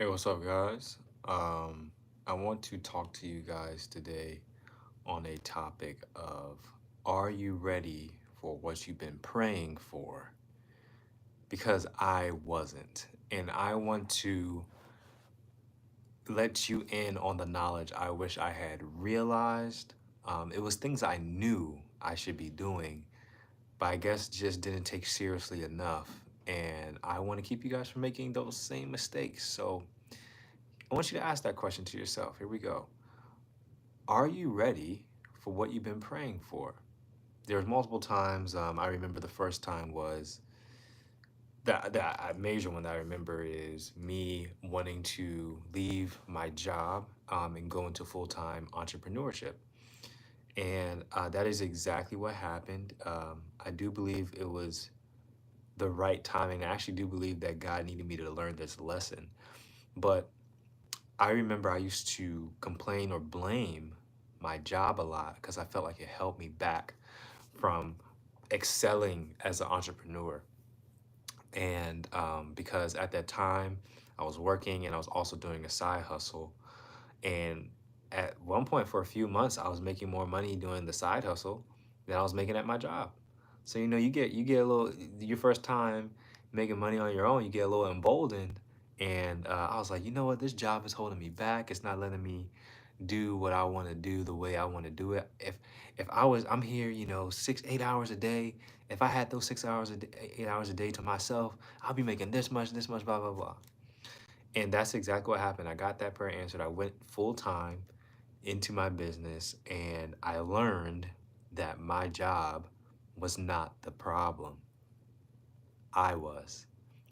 Hey, what's up, guys? I want to talk to you guys today on a topic of are you ready for what you've been praying for? Because I wasn't. And I want to let you in on the knowledge I wish I had realized. It was things I knew I should be doing, but I guess just didn't take seriously enough. And I want to keep you guys from making those same mistakes. So I want you to ask that question to yourself. Here we go. Are you ready for what you've been praying for? There's multiple times. I remember the first time was the major one that I remember is me wanting to leave my job and go into full-time entrepreneurship. And that is exactly what happened. I do believe it was the right timing. I actually do believe that God needed me to learn this lesson. But I remember I used to complain or blame my job a lot because I felt like it held me back from excelling as an entrepreneur. And because at that time I was working and I was also doing a side hustle. And at one point for a few months, I was making more money doing the side hustle than I was making at my job. So you get a little your first time making money on your own, you get a little emboldened. And I was like, you know what, this job is holding me back. It's not letting me do what I want to do the way I want to do it. If I'm here, 6, 8 hours a day. If I had those 6 hours a day, 8 hours a day to myself, I'll be making this much, blah blah blah. And that's exactly what happened. I got that prayer answered. I went full time into my business, and I learned that my job was not the problem. I was.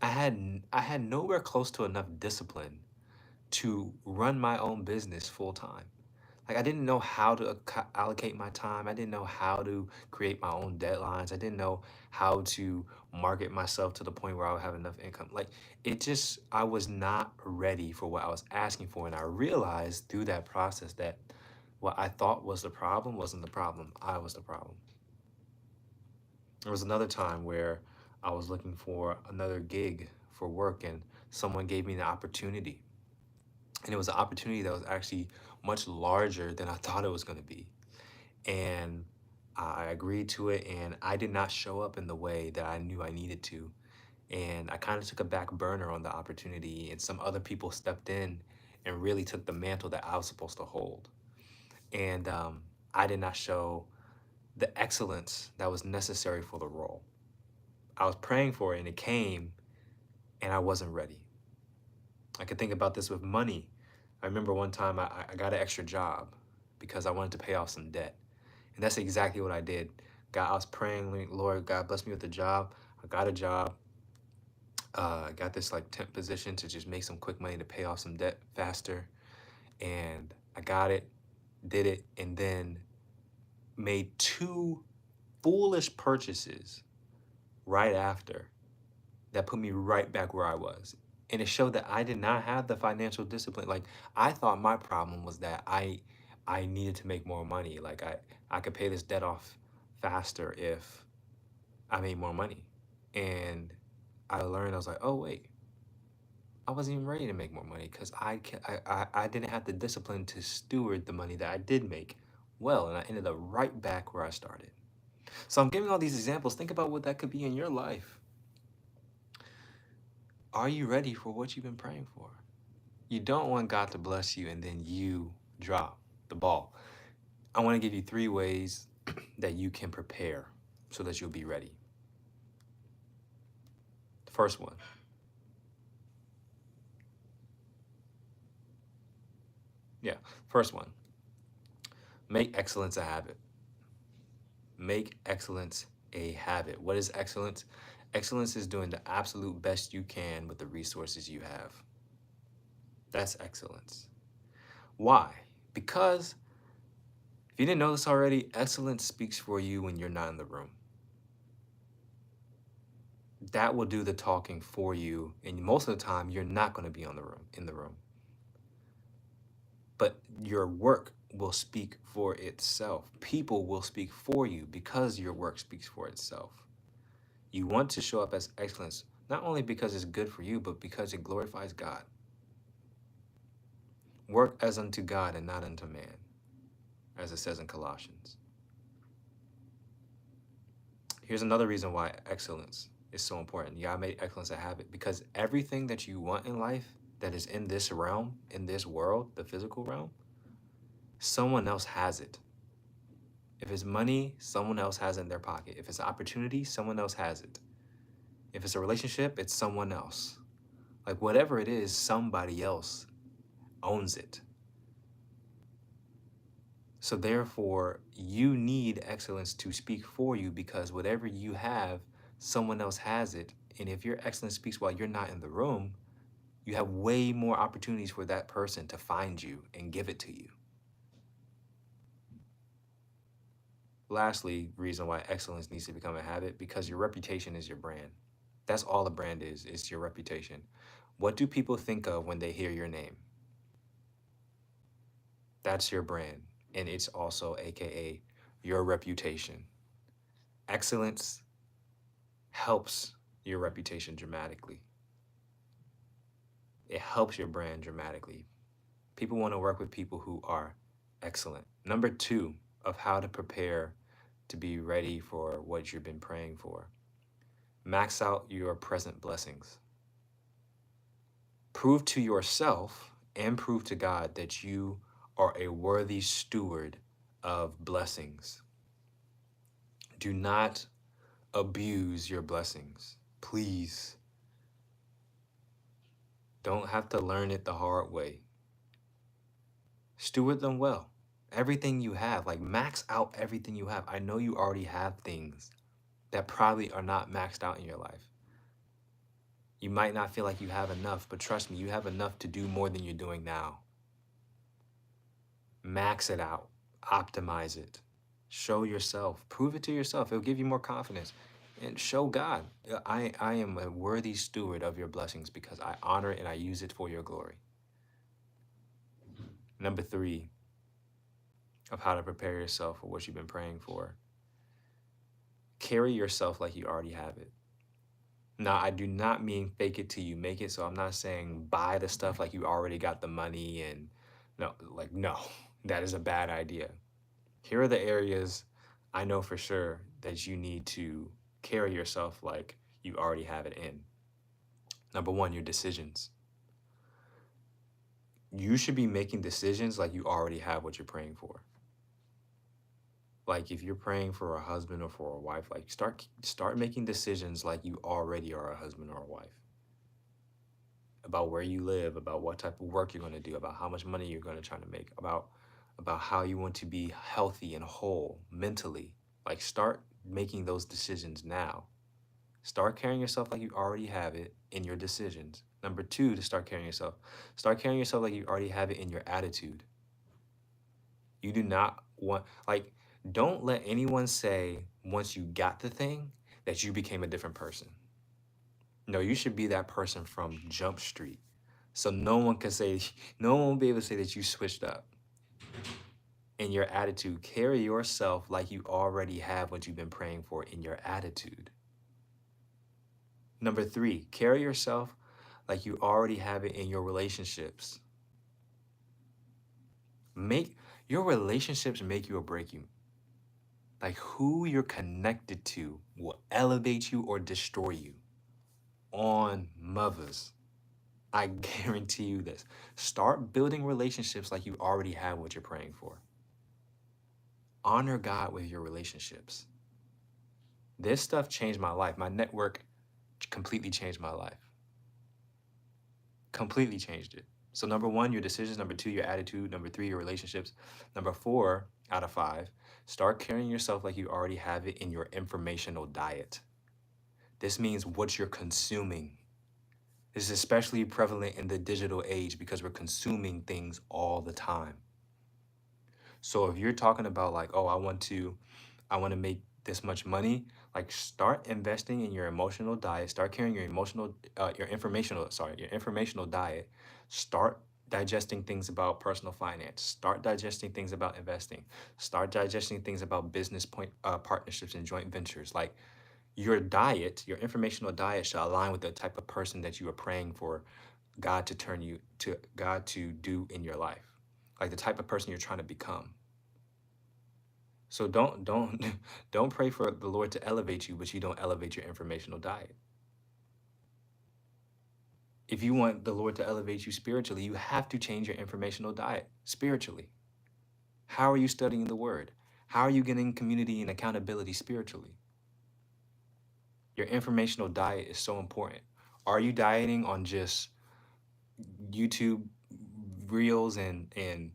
I had nowhere close to enough discipline to run my own business full time. Like I didn't know how to allocate my time. I didn't know how to create my own deadlines. I didn't know how to market myself to the point where I would have enough income. Like I was not ready for what I was asking for. And I realized through that process that what I thought was the problem wasn't the problem. I was the problem. There was another time where I was looking for another gig for work and someone gave me the opportunity. And it was an opportunity that was actually much larger than I thought it was going to be. And I agreed to it, and I did not show up in the way that I knew I needed to. And I kind of took a back burner on the opportunity, and some other people stepped in and really took the mantle that I was supposed to hold. And I did not show the excellence that was necessary for the role. I was praying for it, and it came, and I wasn't ready. I could think about this with money. I remember one time I got an extra job because I wanted to pay off some debt. And that's exactly what I did. God, I was praying, like, Lord, God bless me with a job. I got a job. I got this like temp position to just make some quick money to pay off some debt faster. And I got it, did it, and then made two foolish purchases right after that put me right back where I was. And it showed that I did not have the financial discipline. Like I thought my problem was that I needed to make more money. Like I could pay this debt off faster if I made more money. And I learned, I was like, oh wait, I wasn't even ready to make more money because I didn't have the discipline to steward the money that I did make well, and I ended up right back where I started. So I'm giving all these examples. Think about what that could be in your life. Are you ready for what you've been praying for? You don't want God to bless you and then you drop the ball. I want to give you 3 ways that you can prepare so that you'll be ready. The first one, yeah, first one, make excellence a habit. Make excellence a habit. What is excellence? Excellence is doing the absolute best you can with the resources you have. That's excellence. Why? Because if you didn't know this already, excellence speaks for you when you're not in the room. That will do the talking for you, and most of the time you're not going to be in the room. But your work will speak for itself. People will speak for you because your work speaks for itself. You want to show up as excellence, not only because it's good for you, but because it glorifies God. Work as unto God and not unto man, as it says in Colossians. Here's another reason why excellence is so important. You gotta make excellence a habit, because everything that you want in life that is in this realm, in this world, the physical realm, someone else has it. If it's money, someone else has it in their pocket. If it's opportunity, someone else has it. If it's a relationship, it's someone else. Like whatever it is, somebody else owns it. So therefore, you need excellence to speak for you, because whatever you have, someone else has it. And if your excellence speaks while you're not in the room, you have way more opportunities for that person to find you and give it to you. Lastly, reason why excellence needs to become a habit, because your reputation is your brand. That's all a brand is, it's your reputation. What do people think of when they hear your name? That's your brand. And it's also AKA your reputation. Excellence helps your reputation dramatically. It helps your brand dramatically. People want to work with people who are excellent. Number two of how to prepare to be ready for what you've been praying for. Max out your present blessings. Prove to yourself and prove to God that you are a worthy steward of blessings. Do not abuse your blessings. Please. Don't have to learn it the hard way. Steward them well. Everything you have, like max out everything you have. I know you already have things that probably are not maxed out in your life. You might not feel like you have enough, but trust me, you have enough to do more than you're doing now. Max it out, optimize it, show yourself, prove it to yourself. It'll give you more confidence. And show God, I am a worthy steward of your blessings because I honor it and I use it for your glory. Number three of how to prepare yourself for what you've been praying for. Carry yourself like you already have it. Now, I do not mean fake it till you make it. So I'm not saying buy the stuff like you already got the money and no, that is a bad idea. Here are the areas I know for sure that you need to carry yourself like you already have it in. Number one, your decisions. You should be making decisions like you already have what you're praying for. Like if you're praying for a husband or for a wife, like start making decisions like you already are a husband or a wife. About where you live, about what type of work you're going to do, about how much money you're going to try to make, about how you want to be healthy and whole mentally. Like start making those decisions now. Start carrying yourself like you already have it in your decisions. Number two, to start carrying yourself like you already have it in your attitude. You do not want, like, don't let anyone say once you got the thing that you became a different person. No, you should be that person from Jump Street. So no one can say, no one will be able to say that you switched up. In your attitude, carry yourself like you already have what you've been praying for in your attitude. Number three, carry yourself like you already have it in your relationships. Make your relationships make you or break you. Like who you're connected to will elevate you or destroy you. On mothers, I guarantee you this. Start building relationships like you already have what you're praying for. Honor God with your relationships. This stuff changed my life. My network completely changed my life. Completely changed it. So number one, your decisions. Number two, your attitude. Number three, your relationships. Number four, out of five, start carrying yourself like you already have it in your informational diet. This means what you're consuming. This is especially prevalent in the digital age because we're consuming things all the time. So if you're talking about like, oh, I want to make this much money, like start investing in your emotional diet, start carrying your informational diet, start digesting things about personal finance, start digesting things about investing, start digesting things about business partnerships and joint ventures. Like your diet, your informational diet should align with the type of person that you are praying for God to do in your life, like the type of person you're trying to become. So don't don't pray for the Lord to elevate you, but you don't elevate your informational diet. If you want the Lord to elevate you spiritually, you have to change your informational diet spiritually. How are you studying the word? How are you getting community and accountability spiritually? Your informational diet is so important. Are you dieting on just YouTube reels and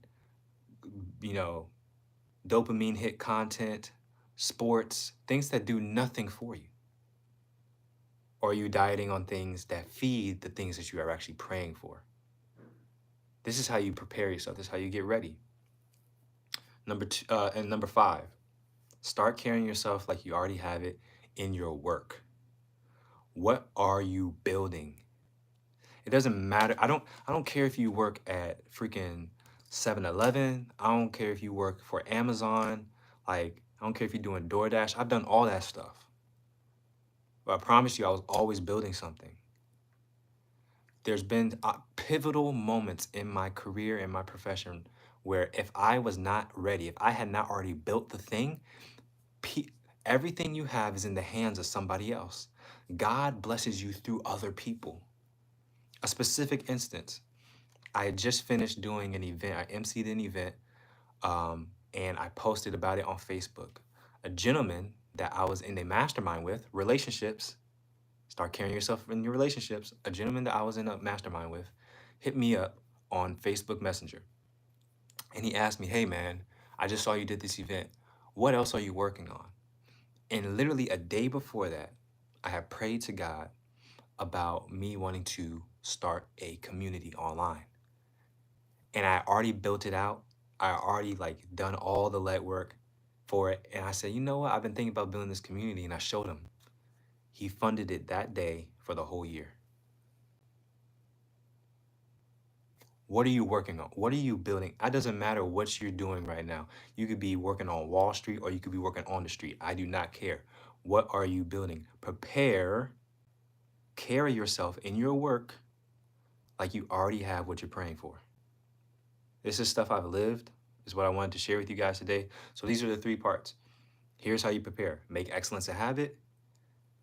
you know, dopamine hit content, sports, things that do nothing for you? Or are you dieting on things that feed the things that you are actually praying for? This is how you prepare yourself. This is how you get ready. Number five, start carrying yourself like you already have it in your work. What are you building? It doesn't matter. I don't care if you work at freaking 7-Eleven. I don't care if you work for Amazon. Like, I don't care if you're doing DoorDash. I've done all that stuff. But I promise you, I was always building something. There's been pivotal moments in my career, in my profession, where if I was not ready, if I had not already built the thing, pe- everything you have is in the hands of somebody else. God blesses you through other people. A specific instance, I had just finished doing an event. I emceed an event, and I posted about it on Facebook. A gentleman that I was in a mastermind with, relationships, start carrying yourself in your relationships. A gentleman that I was in a mastermind with hit me up on Facebook Messenger, and he asked me, "Hey man, I just saw you did this event. What else are you working on?" And literally a day before that, I had prayed to God about me wanting to start a community online. And I already built it out. I already like done all the legwork for it. And I said, you know what? I've been thinking about building this community, and I showed him. He funded it that day for the whole year. What are you working on? What are you building? It doesn't matter what you're doing right now. You could be working on Wall Street or you could be working on the street. I do not care. What are you building? Prepare, carry yourself in your work like you already have what you're praying for. This is stuff I've lived, is what I wanted to share with you guys today. So these are the three parts. Here's how you prepare. Make excellence a habit,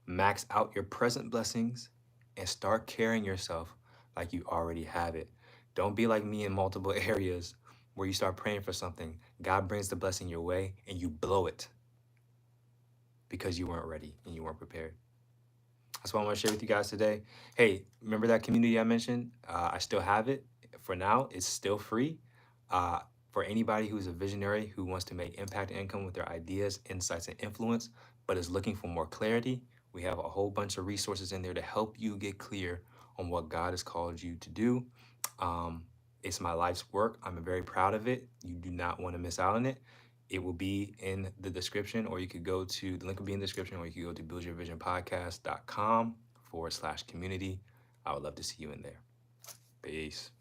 max out your present blessings, and start carrying yourself like you already have it. Don't be like me in multiple areas where you start praying for something. God brings the blessing your way and you blow it because you weren't ready and you weren't prepared. That's what I want to share with you guys today. Hey, remember that community I mentioned? I still have it. For now, it's still free. Uh, for anybody who's a visionary who wants to make impact income with their ideas, insights, and influence, but is looking for more clarity, we have a whole bunch of resources in there to help you get clear on what God has called you to do. Um, it's my life's work. I'm very proud of it. You do not want to miss out on it. It will be in the description, or you could go to the link will be in the description, or you could go to buildyourvisionpodcast.com/community. I would love to see you in there. Peace.